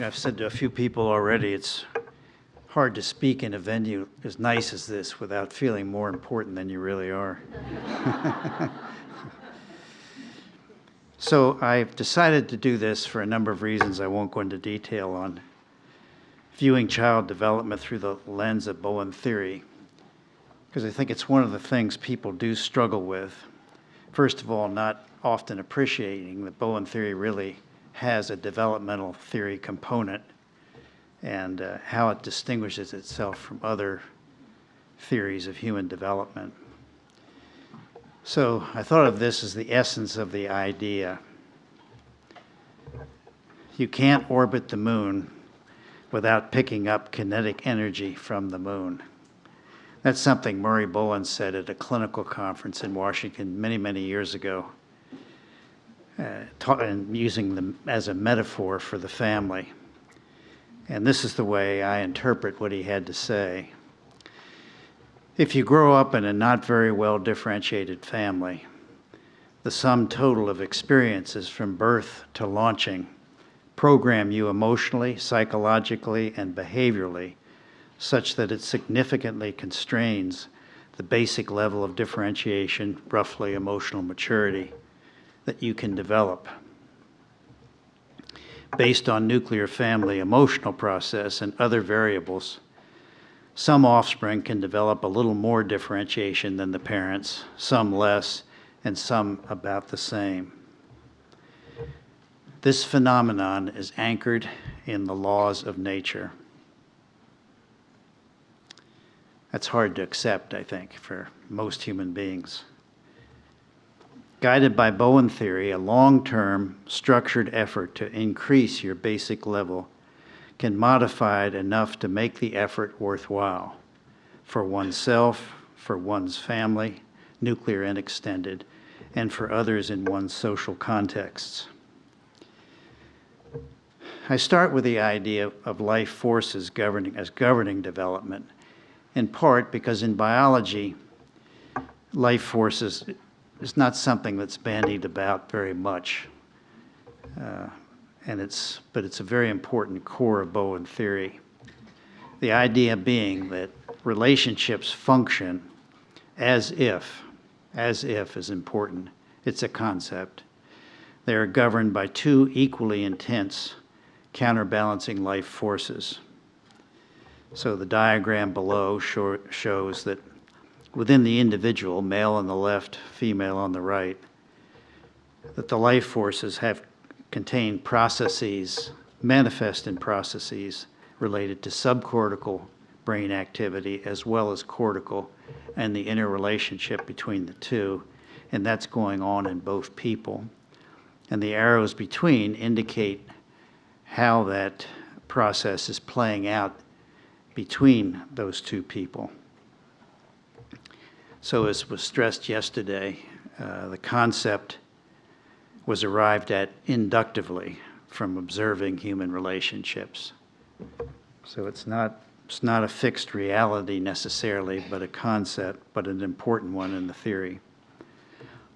I've said to a few people already, it's hard to speak in a venue as nice as this without feeling more important than you really are. So I've decided to do this for a number of reasons I won't go into detail on. Viewing child development through the lens of Bowen theory, because I think it's one of the things people do struggle with. First of all, not often appreciating that Bowen theory really has a developmental theory component and how it distinguishes itself from other theories of human development. So I thought of this as the essence of the idea. You can't orbit the moon without picking up kinetic energy from the moon. That's something Murray Bowen said at a clinical conference in Washington many, many years ago, and using them as a metaphor for the family. And this is the way I interpret what he had to say. If you grow up in a not very well differentiated family, the sum total of experiences from birth to launching program you emotionally, psychologically, and behaviorally such that it significantly constrains the basic level of differentiation, roughly emotional maturity, that you can develop. Based on nuclear family emotional process and other variables, some offspring can develop a little more differentiation than the parents, some less, and some about the same. This phenomenon is anchored in the laws of nature. That's hard to accept, I think, for most human beings. Guided by Bowen theory, a long-term, structured effort to increase your basic level can modify it enough to make the effort worthwhile for oneself, for one's family, nuclear and extended, and for others in one's social contexts. I start with the idea of life forces governing development, in part because in biology, life forces is not something that's bandied about very much. But it's a very important core of Bowen theory. The idea being that relationships function as if is important. It's a concept. They are governed by two equally intense counterbalancing life forces. So the diagram below shows that within the individual, male on the left, female on the right, that the life forces contain processes, manifest in processes related to subcortical brain activity as well as cortical and the interrelationship between the two, and that's going on in both people. And the arrows between indicate how that process is playing out between those two people. So as was stressed yesterday, the concept was arrived at inductively from observing human relationships. So it's not a fixed reality necessarily, but a concept, but an important one in the theory.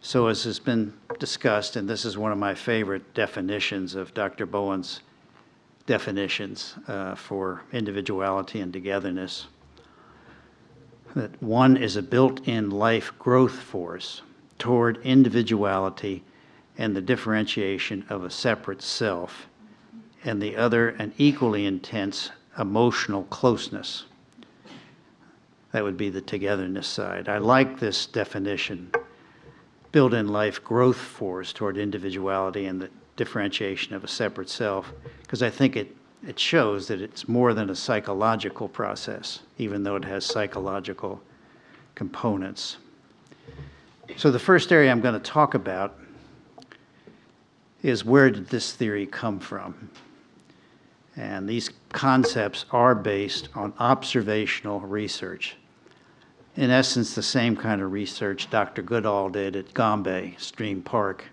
So as has been discussed, and this is one of my favorite definitions of Dr. Bowen's definitions for individuality and togetherness, that one is a built-in life growth force toward individuality and the differentiation of a separate self, and the other an equally intense emotional closeness. That would be the togetherness side. I like this definition, built-in life growth force toward individuality and the differentiation of a separate self, because I think it shows that it's more than a psychological process, even though it has psychological components. So the first area I'm going to talk about is where did this theory come from? And these concepts are based on observational research. In essence, the same kind of research Dr. Goodall did at Gombe Stream Park